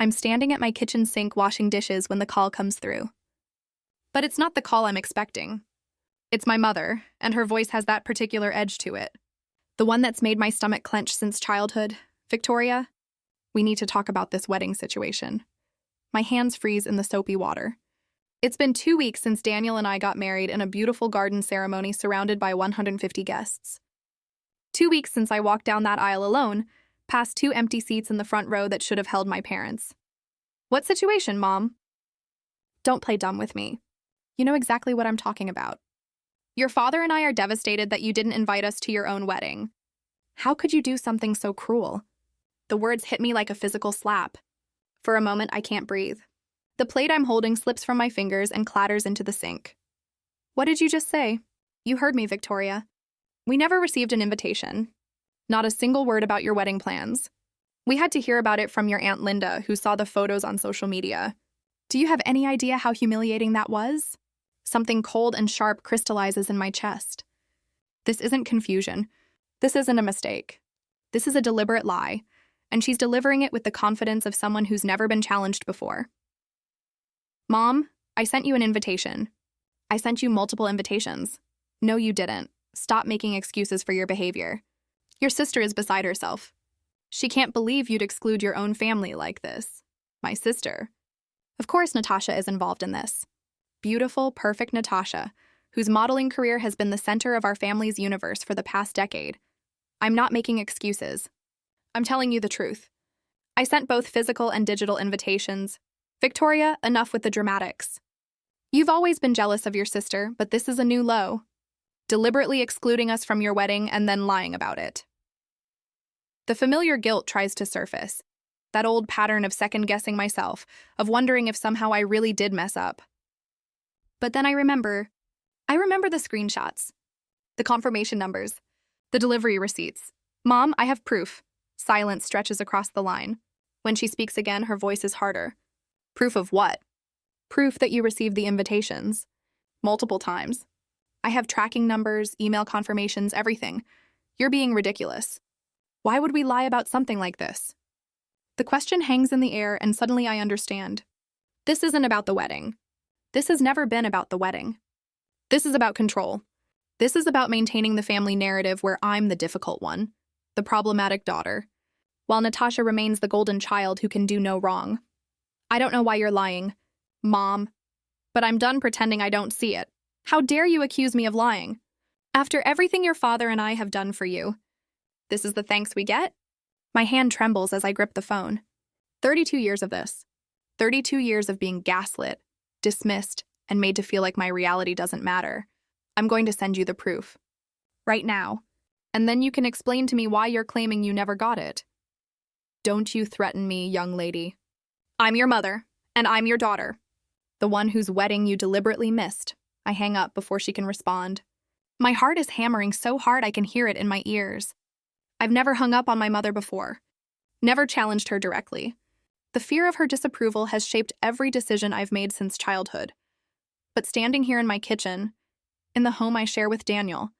I'm standing at my kitchen sink washing dishes when the call comes through. But it's not the call I'm expecting. It's my mother, and her voice has that particular edge to it. The one that's made my stomach clench since childhood. Victoria, we need to talk about this wedding situation. My hands freeze in the soapy water. It's been 2 weeks since Daniel and I got married in a beautiful garden ceremony surrounded by 150 guests. 2 weeks since I walked down that aisle alone, past 2 empty seats in the front row that should have held my parents. What situation, Mom? Don't play dumb with me. You know exactly what I'm talking about. Your father and I are devastated that you didn't invite us to your own wedding. How could you do something so cruel? The words hit me like a physical slap. For a moment, I can't breathe. The plate I'm holding slips from my fingers and clatters into the sink. What did you just say? You heard me, Victoria. We never received an invitation. Not a single word about your wedding plans. We had to hear about it from your Aunt Linda, who saw the photos on social media. Do you have any idea how humiliating that was? Something cold and sharp crystallizes in my chest. This isn't confusion. This isn't a mistake. This is a deliberate lie, and she's delivering it with the confidence of someone who's never been challenged before. Mom, I sent you an invitation. I sent you multiple invitations. No, you didn't. Stop making excuses for your behavior. Your sister is beside herself. She can't believe you'd exclude your own family like this. My sister. Of course Natasha is involved in this. Beautiful, perfect Natasha, whose modeling career has been the center of our family's universe for the past decade. I'm not making excuses. I'm telling you the truth. I sent both physical and digital invitations. Victoria, enough with the dramatics. You've always been jealous of your sister, but this is a new low. Deliberately excluding us from your wedding and then lying about it. The familiar guilt tries to surface. That old pattern of second-guessing myself, of wondering if somehow I really did mess up. But then I remember the screenshots, the confirmation numbers, the delivery receipts. Mom, I have proof. Silence stretches across the line. When she speaks again, her voice is harder. Proof of what? Proof that you received the invitations. Multiple times. I have tracking numbers, email confirmations, everything. You're being ridiculous. Why would we lie about something like this? The question hangs in the air, and suddenly I understand. This isn't about the wedding. This has never been about the wedding. This is about control. This is about maintaining the family narrative where I'm the difficult one, the problematic daughter, while Natasha remains the golden child who can do no wrong. I don't know why you're lying, Mom, but I'm done pretending I don't see it. How dare you accuse me of lying? After everything your father and I have done for you. This is the thanks we get? My hand trembles as I grip the phone. 32 years of this. 32 years of being gaslit, dismissed, and made to feel like my reality doesn't matter. I'm going to send you the proof. Right now. And then you can explain to me why you're claiming you never got it. Don't you threaten me, young lady. I'm your mother, and I'm your daughter. The one whose wedding you deliberately missed. I hang up before she can respond. My heart is hammering so hard I can hear it in my ears. I've never hung up on my mother before. Never challenged her directly. The fear of her disapproval has shaped every decision I've made since childhood. But standing here in my kitchen, in the home I share with Daniel,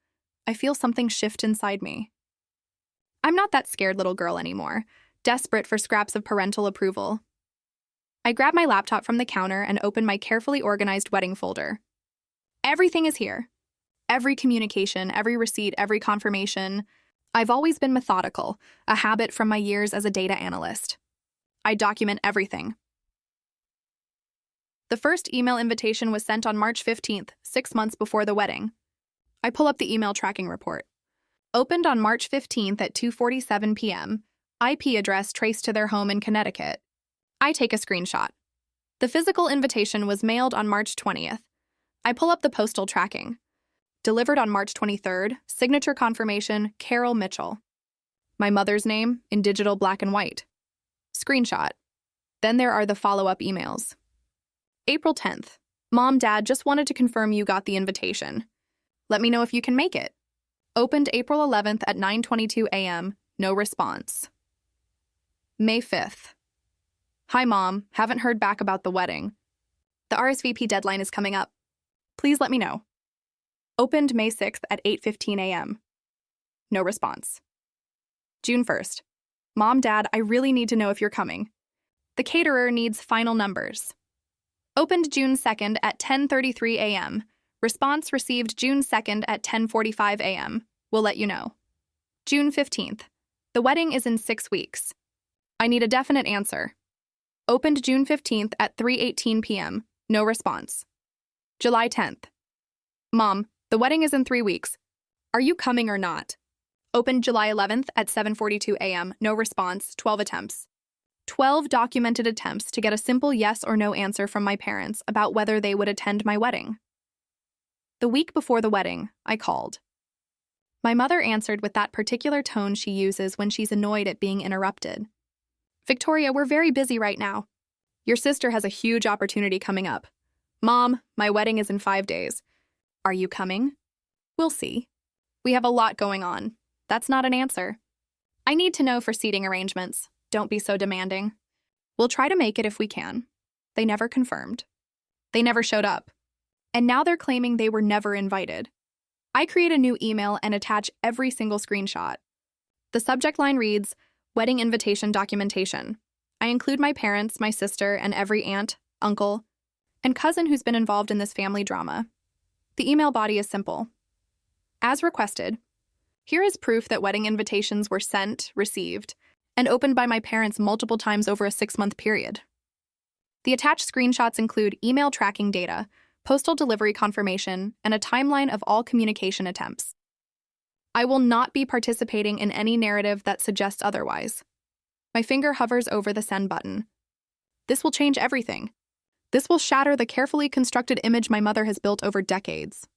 I feel something shift inside me. I'm not that scared little girl anymore, desperate for scraps of parental approval. I grab my laptop from the counter and open my carefully organized wedding folder. Everything is here. Every communication, every receipt, every confirmation. I've always been methodical, a habit from my years as a data analyst. I document everything. The first email invitation was sent on March 15th, 6 months before the wedding. I pull up the email tracking report. Opened on March 15th at 2:47 p.m., IP address traced to their home in Connecticut. I take a screenshot. The physical invitation was mailed on March 20th. I pull up the postal tracking. Delivered on March 23rd, signature confirmation, Carol Mitchell. My mother's name, in digital black and white. Screenshot. Then there are the follow-up emails. April 10th. Mom, Dad, just wanted to confirm you got the invitation. Let me know if you can make it. Opened April 11th at 9:22 a.m. No response. May 5th. Hi, Mom. Haven't heard back about the wedding. The RSVP deadline is coming up. Please let me know. Opened May 6th at 8:15 a.m. No response. June 1st. Mom, Dad, I really need to know if you're coming. The caterer needs final numbers. Opened June 2nd at 10:33 a.m. Response received June 2nd at 10:45 a.m. We'll let you know. June 15th. The wedding is in 6 weeks. I need a definite answer. Opened June 15th at 3:18 p.m. No response. July 10th. Mom, the wedding is in 3 weeks. Are you coming or not? Opened July 11th at 7:42 a.m. No response, 12 attempts. 12 documented attempts to get a simple yes or no answer from my parents about whether they would attend my wedding. The week before the wedding, I called. My mother answered with that particular tone she uses when she's annoyed at being interrupted. Victoria, we're very busy right now. Your sister has a huge opportunity coming up. Mom, my wedding is in 5 days. Are you coming? We'll see. We have a lot going on. That's not an answer. I need to know for seating arrangements. Don't be so demanding. We'll try to make it if we can. They never confirmed. They never showed up. And now they're claiming they were never invited. I create a new email and attach every single screenshot. The subject line reads, Wedding Invitation Documentation. I include my parents, my sister, and every aunt, uncle, and cousin who's been involved in this family drama. The email body is simple. As requested, here is proof that wedding invitations were sent, received, and opened by my parents multiple times over a 6-month period. The attached screenshots include email tracking data, postal delivery confirmation, and a timeline of all communication attempts. I will not be participating in any narrative that suggests otherwise. My finger hovers over the send button. This will change everything. This will shatter the carefully constructed image my mother has built over decades.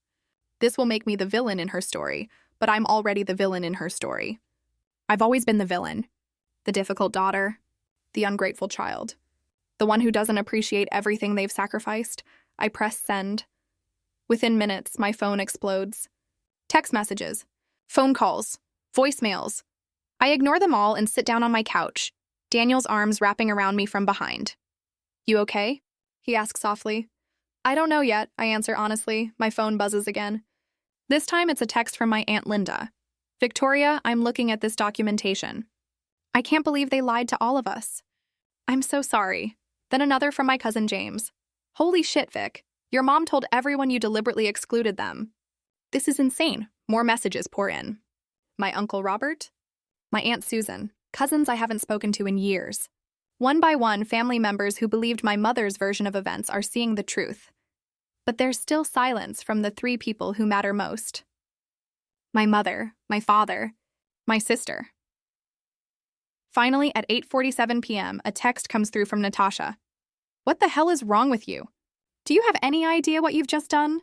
This will make me the villain in her story, but I'm already the villain in her story. I've always been the villain. The difficult daughter, the ungrateful child, the one who doesn't appreciate everything they've sacrificed. I press send. Within minutes, my phone explodes. Text messages, phone calls, voicemails. I ignore them all and sit down on my couch, Daniel's arms wrapping around me from behind. You okay? He asks softly. I don't know yet, I answer honestly. My phone buzzes again. This time it's a text from my Aunt Linda. Victoria, I'm looking at this documentation. I can't believe they lied to all of us. I'm so sorry. Then another from my cousin James. Holy shit, Vic. Your mom told everyone you deliberately excluded them. This is insane. More messages pour in. My Uncle Robert? My Aunt Susan. Cousins I haven't spoken to in years. One by one, family members who believed my mother's version of events are seeing the truth. But there's still silence from the 3 people who matter most. My mother, my father, my sister. Finally, at 8:47 p.m., a text comes through from Natasha. What the hell is wrong with you? Do you have any idea what you've just done?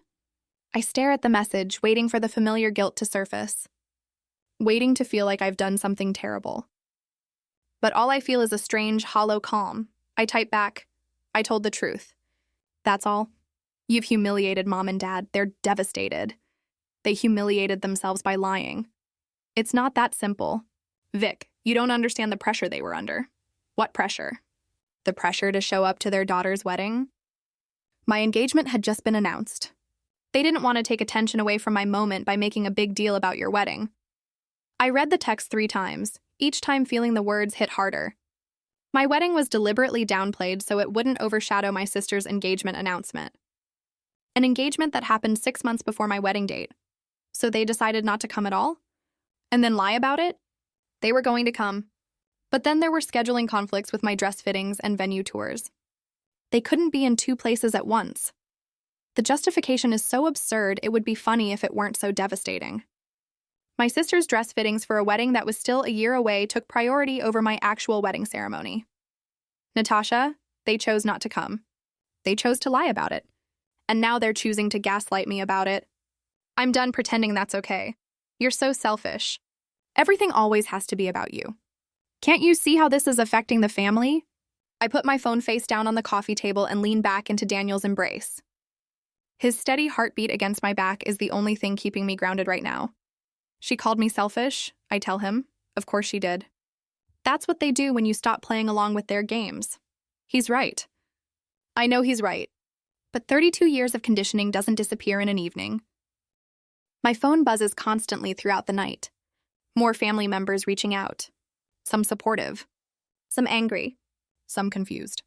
I stare at the message, waiting for the familiar guilt to surface. Waiting to feel like I've done something terrible. But all I feel is a strange, hollow calm. I type back, I told the truth. That's all. You've humiliated Mom and Dad. They're devastated. They humiliated themselves by lying. It's not that simple. Vic, you don't understand the pressure they were under. What pressure? The pressure to show up to their daughter's wedding? My engagement had just been announced. They didn't want to take attention away from my moment by making a big deal about your wedding. I read the text 3 times, each time feeling the words hit harder. My wedding was deliberately downplayed so it wouldn't overshadow my sister's engagement announcement. An engagement that happened 6 months before my wedding date. So they decided not to come at all? And then lie about it? They were going to come. But then there were scheduling conflicts with my dress fittings and venue tours. They couldn't be in 2 places at once. The justification is so absurd it would be funny if it weren't so devastating. My sister's dress fittings for a wedding that was still a year away took priority over my actual wedding ceremony. Natasha, they chose not to come. They chose to lie about it. And now they're choosing to gaslight me about it. I'm done pretending that's okay. You're so selfish. Everything always has to be about you. Can't you see how this is affecting the family? I put my phone face down on the coffee table and lean back into Daniel's embrace. His steady heartbeat against my back is the only thing keeping me grounded right now. She called me selfish, I tell him. Of course she did. That's what they do when you stop playing along with their games. He's right. I know he's right. But 32 years of conditioning doesn't disappear in an evening. My phone buzzes constantly throughout the night. More family members reaching out. Some supportive. Some angry. some confused.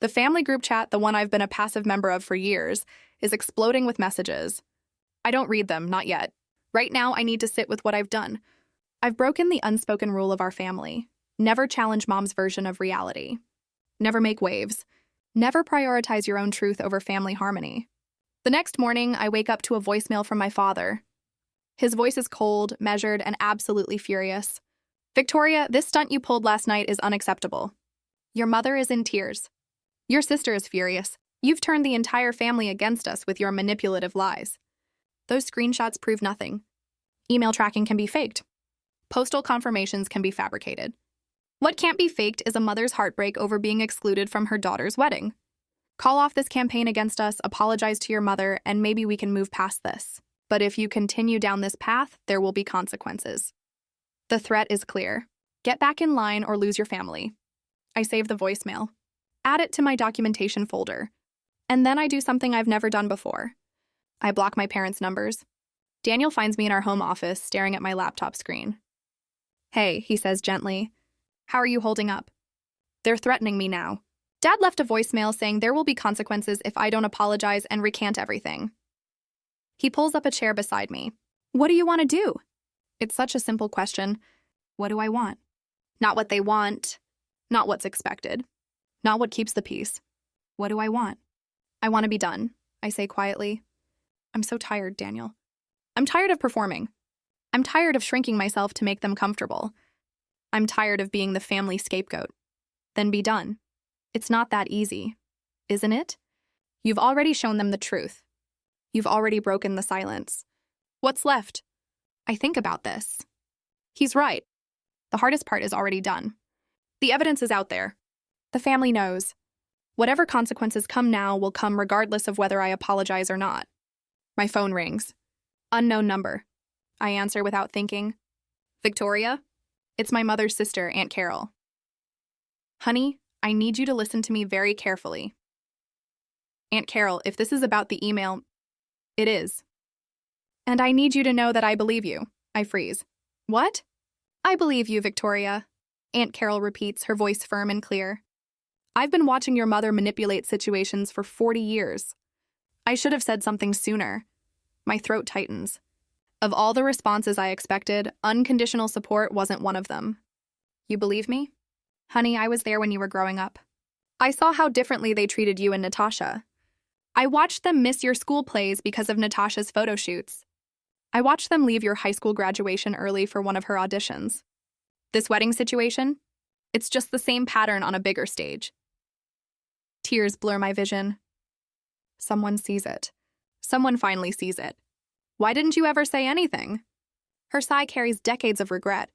The family group chat, the one I've been a passive member of for years, is exploding with messages. I don't read them, not yet. Right now, I need to sit with what I've done. I've broken the unspoken rule of our family. Never challenge mom's version of reality. Never make waves. Never prioritize your own truth over family harmony. The next morning, I wake up to a voicemail from my father. His voice is cold, measured, and absolutely furious. Victoria, this stunt you pulled last night is unacceptable. Your mother is in tears. Your sister is furious. You've turned the entire family against us with your manipulative lies. Those screenshots prove nothing. Email tracking can be faked. Postal confirmations can be fabricated. What can't be faked is a mother's heartbreak over being excluded from her daughter's wedding. Call off this campaign against us, apologize to your mother, and maybe we can move past this. But if you continue down this path, there will be consequences. The threat is clear. Get back in line or lose your family. I save the voicemail. Add it to my documentation folder. And then I do something I've never done before. I block my parents' numbers. Daniel finds me in our home office, staring at my laptop screen. Hey, he says gently. How are you holding up? They're threatening me now. Dad left a voicemail saying there will be consequences if I don't apologize and recant everything. He pulls up a chair beside me. What do you want to do? It's such a simple question. What do I want? Not what they want. Not what's expected. Not what keeps the peace. What do I want? I want to be done, I say quietly. I'm so tired, Daniel. I'm tired of performing. I'm tired of shrinking myself to make them comfortable. I'm tired of being the family scapegoat. Then be done. It's not that easy, isn't it? You've already shown them the truth. You've already broken the silence. What's left? I think about this. He's right. The hardest part is already done. The evidence is out there. The family knows. Whatever consequences come now will come regardless of whether I apologize or not. My phone rings. Unknown number. I answer without thinking. Victoria? It's my mother's sister, Aunt Carol. Honey, I need you to listen to me very carefully. Aunt Carol, if this is about the email, it is. And I need you to know that I believe you. I freeze. What? I believe you, Victoria. Aunt Carol repeats, her voice firm and clear. I've been watching your mother manipulate situations for 40 years. I should have said something sooner. My throat tightens. Of all the responses I expected, unconditional support wasn't one of them. You believe me? Honey, I was there when you were growing up. I saw how differently they treated you and Natasha. I watched them miss your school plays because of Natasha's photo shoots. I watched them leave your high school graduation early for one of her auditions. This wedding situation? It's just the same pattern on a bigger stage. Tears blur my vision. Someone sees it. Someone finally sees it. Why didn't you ever say anything? Her sigh carries decades of regret.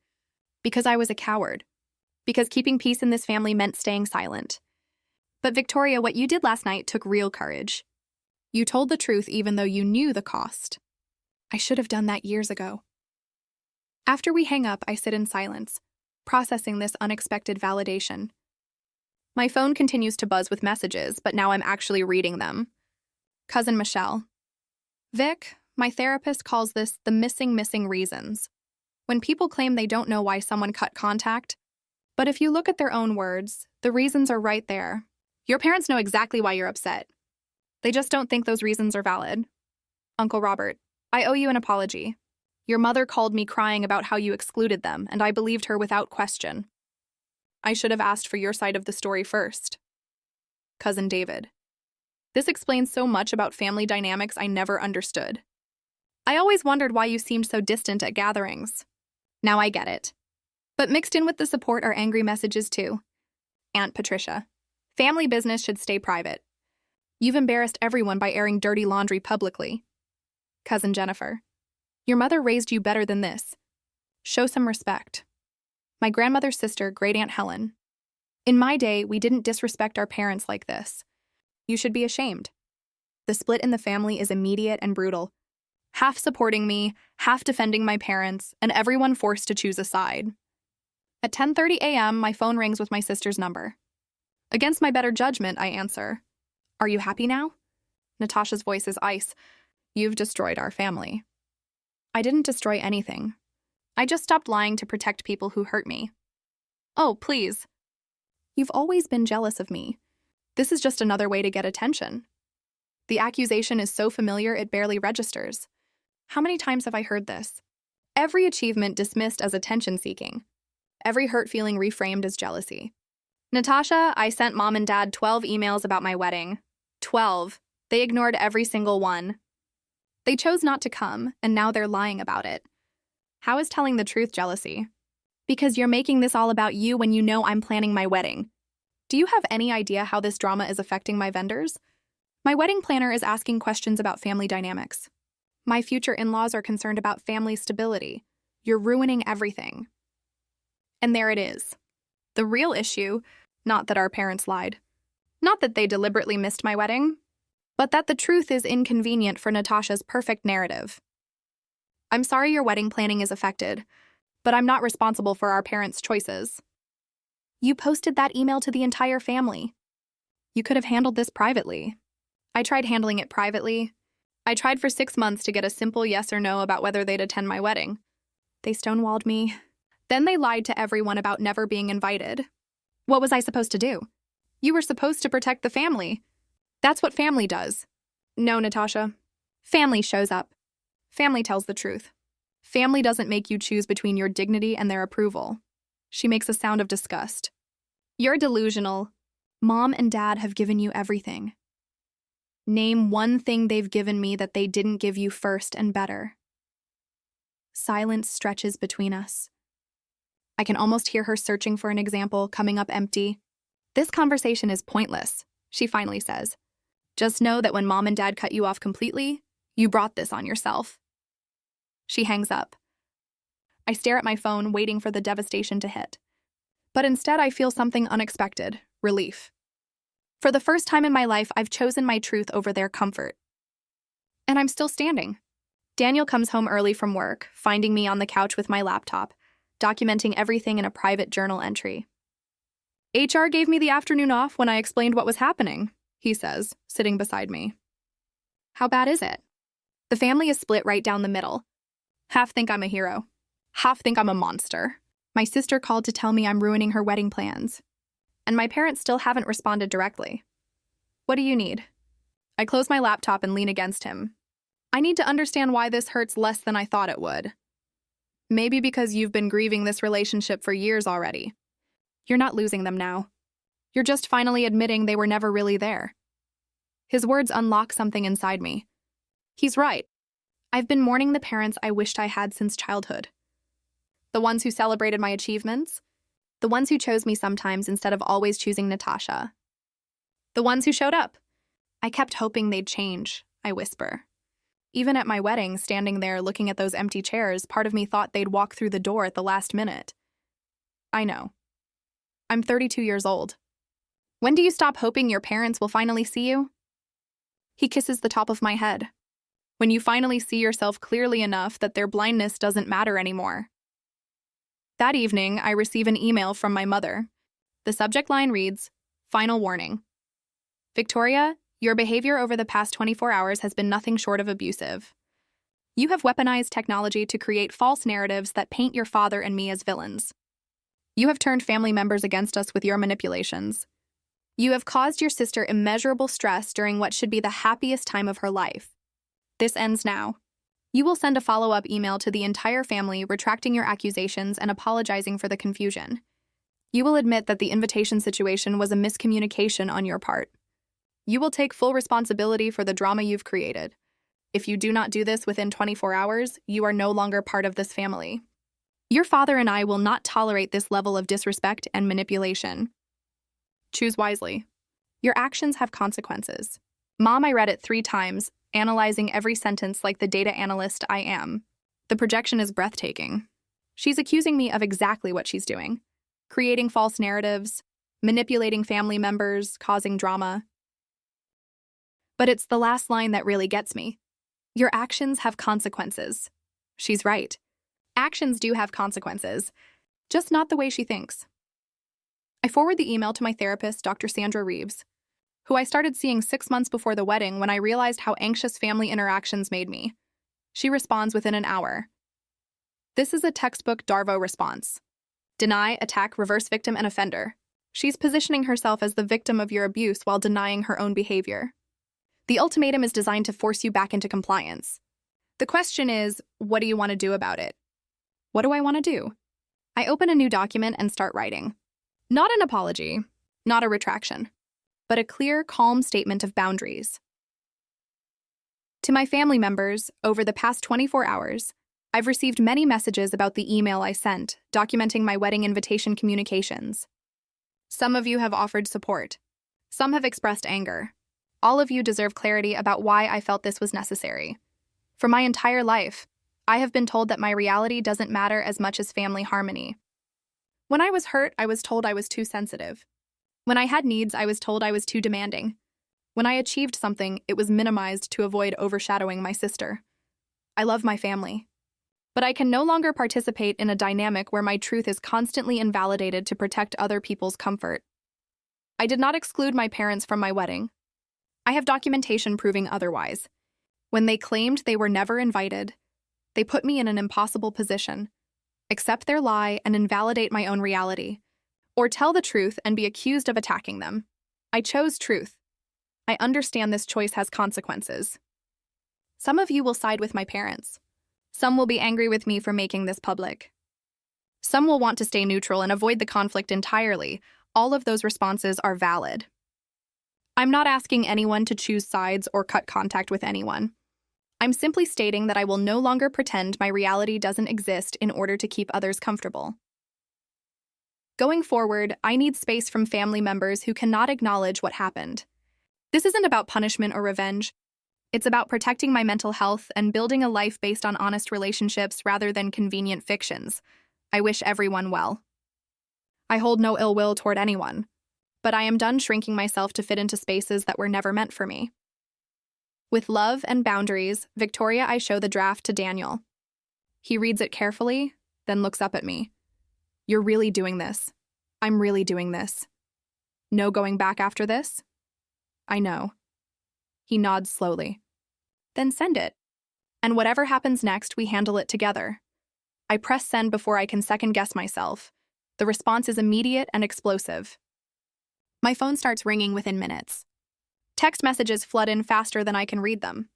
Because I was a coward. Because keeping peace in this family meant staying silent. But Victoria, what you did last night took real courage. You told the truth even though you knew the cost. I should have done that years ago. After we hang up, I sit in silence, processing this unexpected validation. My phone continues to buzz with messages, but now I'm actually reading them. Cousin Michelle. Vic, my therapist calls this the missing reasons. When people claim they don't know why someone cut contact, but if you look at their own words, the reasons are right there. Your parents know exactly why you're upset. They just don't think those reasons are valid. Uncle Robert, I owe you an apology. Your mother called me crying about how you excluded them, and I believed her without question. I should have asked for your side of the story first. Cousin David. This explains so much about family dynamics I never understood. I always wondered why you seemed so distant at gatherings. Now I get it. But mixed in with the support are angry messages too. Aunt Patricia. Family business should stay private. You've embarrassed everyone by airing dirty laundry publicly. Cousin Jennifer. Your mother raised you better than this. Show some respect. My grandmother's sister, Great Aunt Helen. In my day, we didn't disrespect our parents like this. You should be ashamed. The split in the family is immediate and brutal. Half supporting me, half defending my parents, and everyone forced to choose a side. At 10:30 a.m., my phone rings with my sister's number. Against my better judgment, I answer. Are you happy now? Natasha's voice is ice. You've destroyed our family. I didn't destroy anything. I just stopped lying to protect people who hurt me. Oh, please. You've always been jealous of me. This is just another way to get attention. The accusation is so familiar it barely registers. How many times have I heard this? Every achievement dismissed as attention-seeking. Every hurt feeling reframed as jealousy. Natasha, I sent mom and dad 12 emails about my wedding. 12. They ignored every single one. They chose not to come, and now they're lying about it. How is telling the truth jealousy? Because you're making this all about you when you know I'm planning my wedding. Do you have any idea how this drama is affecting my vendors? My wedding planner is asking questions about family dynamics. My future in-laws are concerned about family stability. You're ruining everything. And there it is. The real issue, not that our parents lied. Not that they deliberately missed my wedding, but that the truth is inconvenient for Natasha's perfect narrative. I'm sorry your wedding planning is affected, but I'm not responsible for our parents' choices. You posted that email to the entire family. You could have handled this privately. I tried handling it privately. I tried for 6 months to get a simple yes or no about whether they'd attend my wedding. They stonewalled me. Then they lied to everyone about never being invited. What was I supposed to do? You were supposed to protect the family. That's what family does. No, Natasha. Family shows up. Family tells the truth. Family doesn't make you choose between your dignity and their approval. She makes a sound of disgust. You're delusional. Mom and dad have given you everything. Name one thing they've given me that they didn't give you first and better. Silence stretches between us. I can almost hear her searching for an example, coming up empty. This conversation is pointless, she finally says. Just know that when mom and dad cut you off completely, you brought this on yourself. She hangs up. I stare at my phone, waiting for the devastation to hit. But instead, I feel something unexpected, relief. For the first time in my life, I've chosen my truth over their comfort. And I'm still standing. Daniel comes home early from work, finding me on the couch with my laptop, documenting everything in a private journal entry. HR gave me the afternoon off when I explained what was happening, he says, sitting beside me. How bad is it? The family is split right down the middle. Half think I'm a hero. Half think I'm a monster. My sister called to tell me I'm ruining her wedding plans. And my parents still haven't responded directly. What do you need? I close my laptop and lean against him. I need to understand why this hurts less than I thought it would. Maybe because you've been grieving this relationship for years already. You're not losing them now. You're just finally admitting they were never really there. His words unlock something inside me. He's right. I've been mourning the parents I wished I had since childhood. The ones who celebrated my achievements. The ones who chose me sometimes instead of always choosing Natasha. The ones who showed up. I kept hoping they'd change, I whisper. Even at my wedding, standing there looking at those empty chairs, part of me thought they'd walk through the door at the last minute. I know. I'm 32 years old. When do you stop hoping your parents will finally see you? He kisses the top of my head. When you finally see yourself clearly enough that their blindness doesn't matter anymore. That evening, I receive an email from my mother. The subject line reads, "Final warning. Victoria, your behavior over the past 24 hours has been nothing short of abusive. You have weaponized technology to create false narratives that paint your father and me as villains. You have turned family members against us with your manipulations. You have caused your sister immeasurable stress during what should be the happiest time of her life. This ends now. You will send a follow-up email to the entire family retracting your accusations and apologizing for the confusion. You will admit that the invitation situation was a miscommunication on your part. You will take full responsibility for the drama you've created. If you do not do this within 24 hours, you are no longer part of this family. Your father and I will not tolerate this level of disrespect and manipulation. Choose wisely. Your actions have consequences. Mom, I read it 3 times, analyzing every sentence like the data analyst I am. The projection is breathtaking. She's accusing me of exactly what she's doing. Creating false narratives, manipulating family members, causing drama. But it's the last line that really gets me. Your actions have consequences. She's right. Actions do have consequences, just not the way she thinks. I forward the email to my therapist, Dr. Sandra Reeves, who I started seeing 6 months before the wedding when I realized how anxious family interactions made me. She responds within an hour. This is a textbook Darvo response. Deny, attack, reverse victim, and offender. She's positioning herself as the victim of your abuse while denying her own behavior. The ultimatum is designed to force you back into compliance. The question is, what do you want to do about it? What do I want to do? I open a new document and start writing. Not an apology, not a retraction, but a clear, calm statement of boundaries. To my family members, over the past 24 hours, I've received many messages about the email I sent, documenting my wedding invitation communications. Some of you have offered support. Some have expressed anger. All of you deserve clarity about why I felt this was necessary. For my entire life, I have been told that my reality doesn't matter as much as family harmony. When I was hurt, I was told I was too sensitive. When I had needs, I was told I was too demanding. When I achieved something, it was minimized to avoid overshadowing my sister. I love my family. But I can no longer participate in a dynamic where my truth is constantly invalidated to protect other people's comfort. I did not exclude my parents from my wedding. I have documentation proving otherwise. When they claimed they were never invited, they put me in an impossible position. Accept their lie and invalidate my own reality, or tell the truth and be accused of attacking them. I chose truth. I understand this choice has consequences. Some of you will side with my parents. Some will be angry with me for making this public. Some will want to stay neutral and avoid the conflict entirely. All of those responses are valid. I'm not asking anyone to choose sides or cut contact with anyone. I'm simply stating that I will no longer pretend my reality doesn't exist in order to keep others comfortable. Going forward, I need space from family members who cannot acknowledge what happened. This isn't about punishment or revenge. It's about protecting my mental health and building a life based on honest relationships rather than convenient fictions. I wish everyone well. I hold no ill will toward anyone, but I am done shrinking myself to fit into spaces that were never meant for me. With love and boundaries, Victoria, I show the draft to Daniel. He reads it carefully, then looks up at me. You're really doing this. I'm really doing this. No going back after this? I know. He nods slowly. Then send it. And whatever happens next, we handle it together. I press send before I can second-guess myself. The response is immediate and explosive. My phone starts ringing within minutes. Text messages flood in faster than I can read them.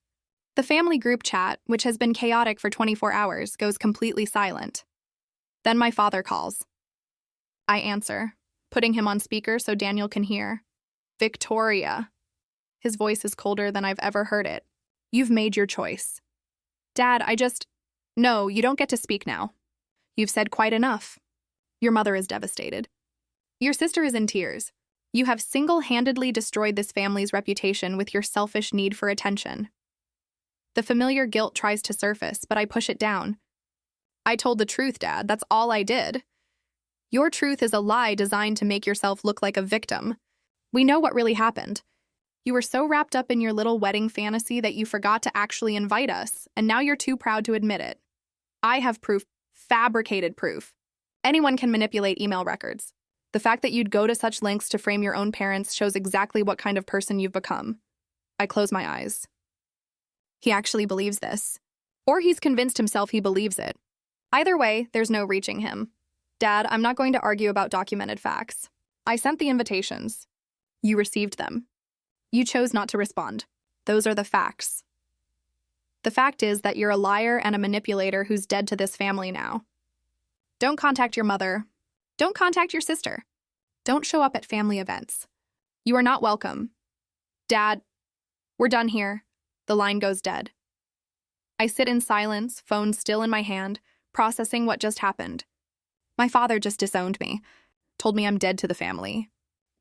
The family group chat, which has been chaotic for 24 hours, goes completely silent. Then my father calls. I answer, putting him on speaker so Daniel can hear. Victoria. His voice is colder than I've ever heard it. You've made your choice. Dad, No, you don't get to speak now. You've said quite enough. Your mother is devastated. Your sister is in tears. You have single-handedly destroyed this family's reputation with your selfish need for attention. The familiar guilt tries to surface, but I push it down. I told the truth, Dad. That's all I did. Your truth is a lie designed to make yourself look like a victim. We know what really happened. You were so wrapped up in your little wedding fantasy that you forgot to actually invite us, and now you're too proud to admit it. I have proof, fabricated proof. Anyone can manipulate email records. The fact that you'd go to such lengths to frame your own parents shows exactly what kind of person you've become. I close my eyes. He actually believes this. Or he's convinced himself he believes it. Either way, there's no reaching him. Dad, I'm not going to argue about documented facts. I sent the invitations. You received them. You chose not to respond. Those are the facts. The fact is that you're a liar and a manipulator who's dead to this family now. Don't contact your mother. Don't contact your sister. Don't show up at family events. You are not welcome. Dad, we're done here. The line goes dead. I sit in silence, phone still in my hand, processing what just happened. My father just disowned me, told me I'm dead to the family.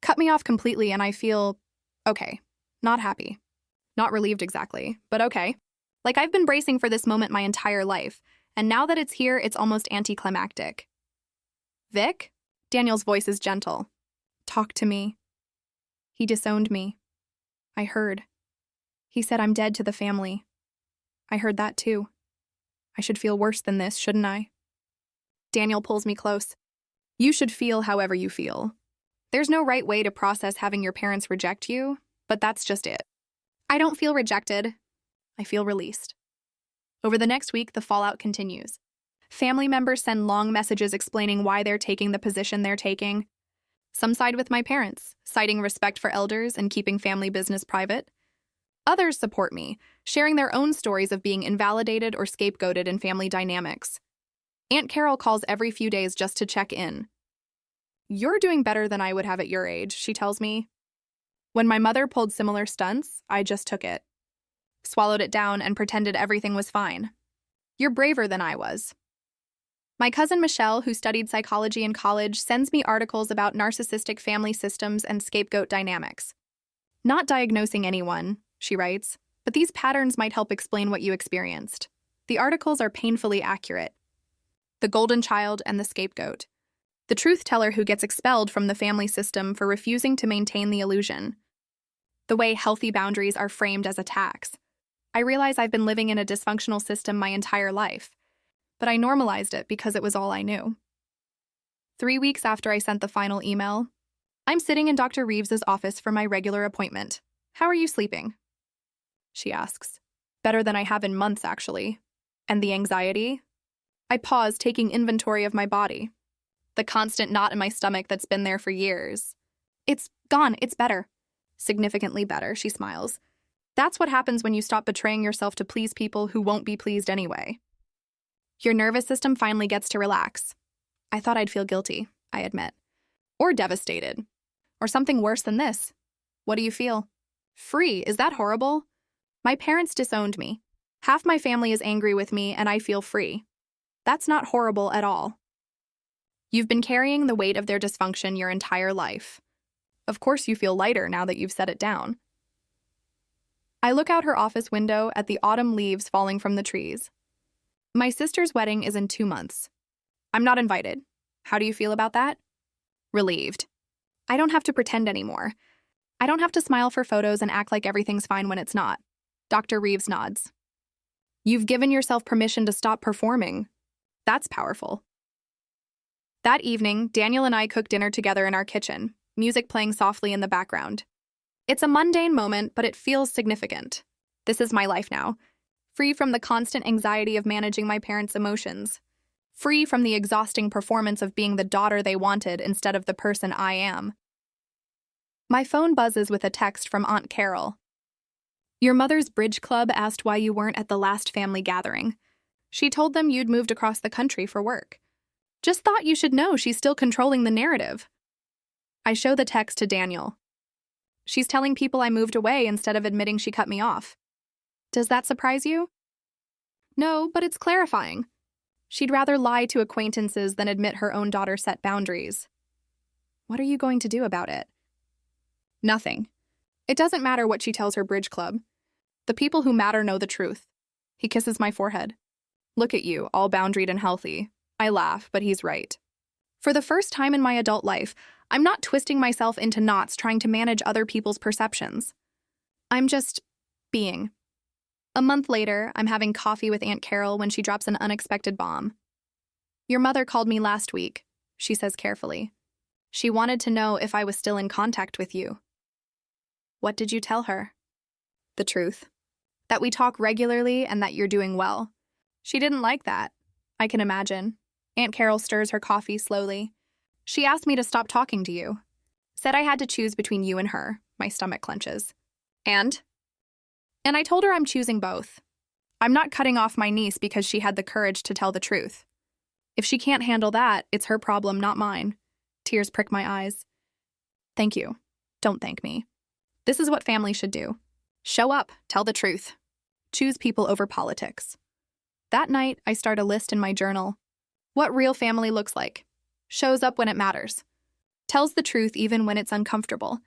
Cut me off completely and I feel, okay, not happy. Not relieved exactly, but okay. Like I've been bracing for this moment my entire life, and now that it's here, it's almost anticlimactic. Vic? Daniel's voice is gentle. Talk to me. He disowned me. I heard. He said I'm dead to the family. I heard that too. I should feel worse than this, shouldn't I? Daniel pulls me close. You should feel however you feel. There's no right way to process having your parents reject you, but that's just it. I don't feel rejected. I feel released. Over the next week, the fallout continues. Family members send long messages explaining why they're taking the position they're taking. Some side with my parents, citing respect for elders and keeping family business private. Others support me, sharing their own stories of being invalidated or scapegoated in family dynamics. Aunt Carol calls every few days just to check in. "You're doing better than I would have at your age," she tells me. When my mother pulled similar stunts, I just took it. Swallowed it down and pretended everything was fine. "You're braver than I was." My cousin Michelle, who studied psychology in college, sends me articles about narcissistic family systems and scapegoat dynamics. "Not diagnosing anyone," she writes, "but these patterns might help explain what you experienced." The articles are painfully accurate. The golden child and the scapegoat. The truth teller who gets expelled from the family system for refusing to maintain the illusion. The way healthy boundaries are framed as attacks. I realize I've been living in a dysfunctional system my entire life, but I normalized it because it was all I knew. 3 weeks after I sent the final email, I'm sitting in Dr. Reeves's office for my regular appointment. "How are you sleeping?" she asks. "Better than I have in months, actually." "And the anxiety?" I pause, taking inventory of my body. The constant knot in my stomach that's been there for years. "It's gone, it's better." "Significantly better," she smiles. "That's what happens when you stop betraying yourself to please people who won't be pleased anyway. Your nervous system finally gets to relax." I thought I'd feel guilty, I admit. Or devastated. Or something worse than this. "What do you feel?" "Free, is that horrible?" My parents disowned me. Half my family is angry with me and I feel free. That's not horrible at all. You've been carrying the weight of their dysfunction your entire life. Of course you feel lighter now that you've set it down. I look out her office window at the autumn leaves falling from the trees. My sister's wedding is in 2 months. I'm not invited. How do you feel about that? Relieved. I don't have to pretend anymore. I don't have to smile for photos and act like everything's fine when it's not. Dr. Reeves nods. You've given yourself permission to stop performing. That's powerful. That evening, Daniel and I cook dinner together in our kitchen, music playing softly in the background. It's a mundane moment, but it feels significant. This is my life now, free from the constant anxiety of managing my parents' emotions, free from the exhausting performance of being the daughter they wanted instead of the person I am. My phone buzzes with a text from Aunt Carol. "Your mother's bridge club asked why you weren't at the last family gathering. She told them you'd moved across the country for work. Just thought you should know she's still controlling the narrative." I show the text to Daniel. "She's telling people I moved away instead of admitting she cut me off. Does that surprise you?" "No, but it's clarifying. She'd rather lie to acquaintances than admit her own daughter set boundaries." "What are you going to do about it?" "Nothing. It doesn't matter what she tells her bridge club. The people who matter know the truth." He kisses my forehead. "Look at you, all boundaried and healthy." I laugh, but he's right. For the first time in my adult life, I'm not twisting myself into knots trying to manage other people's perceptions. I'm just being. A month later, I'm having coffee with Aunt Carol when she drops an unexpected bomb. "Your mother called me last week," she says carefully. "She wanted to know if I was still in contact with you." "What did you tell her?" "The truth. That we talk regularly and that you're doing well." She didn't like that. I can imagine. Aunt Carol stirs her coffee slowly. "She asked me to stop talking to you. Said I had to choose between you and her." My stomach clenches. And I told her I'm choosing both. I'm not cutting off my niece because she had the courage to tell the truth. If she can't handle that, it's her problem, not mine. Tears prick my eyes. "Thank you. Don't thank me. This is what family should do. Show up, tell the truth. Choose people over politics." That night, I start a list in my journal. What real family looks like. Shows up when it matters. Tells the truth even when it's uncomfortable.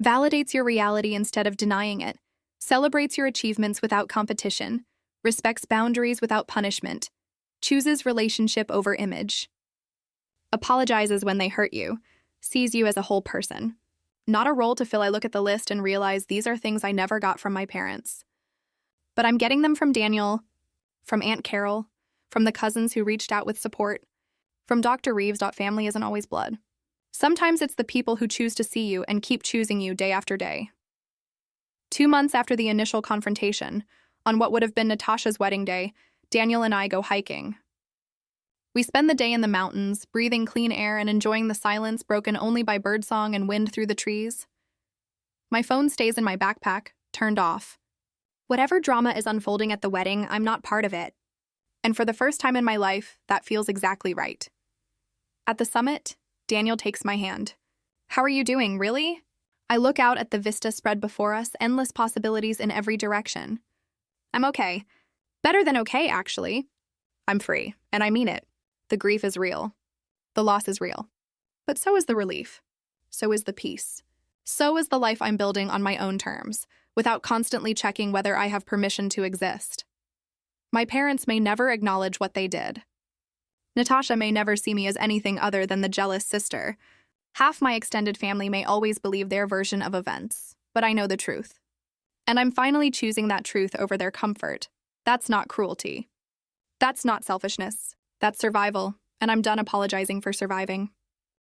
Validates your reality instead of denying it. Celebrates your achievements without competition. Respects boundaries without punishment. Chooses relationship over image. Apologizes when they hurt you. Sees you as a whole person. Not a role to fill. I look at the list and realize these are things I never got from my parents. But I'm getting them from Daniel, from Aunt Carol, from the cousins who reached out with support, from Dr. Reeves. Family isn't always blood. Sometimes it's the people who choose to see you and keep choosing you day after day. 2 months after the initial confrontation, on what would have been Natasha's wedding day, Daniel and I go hiking. We spend the day in the mountains, breathing clean air and enjoying the silence broken only by birdsong and wind through the trees. My phone stays in my backpack, turned off. Whatever drama is unfolding at the wedding, I'm not part of it. And for the first time in my life, that feels exactly right. At the summit, Daniel takes my hand. "How are you doing, really?" I look out at the vista spread before us, endless possibilities in every direction. "I'm okay. Better than okay, actually. I'm free, and I mean it. The grief is real. The loss is real. But so is the relief. So is the peace. So is the life I'm building on my own terms, without constantly checking whether I have permission to exist. My parents may never acknowledge what they did. Natasha may never see me as anything other than the jealous sister. Half my extended family may always believe their version of events, but I know the truth. And I'm finally choosing that truth over their comfort. That's not cruelty. That's not selfishness. That's survival, and I'm done apologizing for surviving.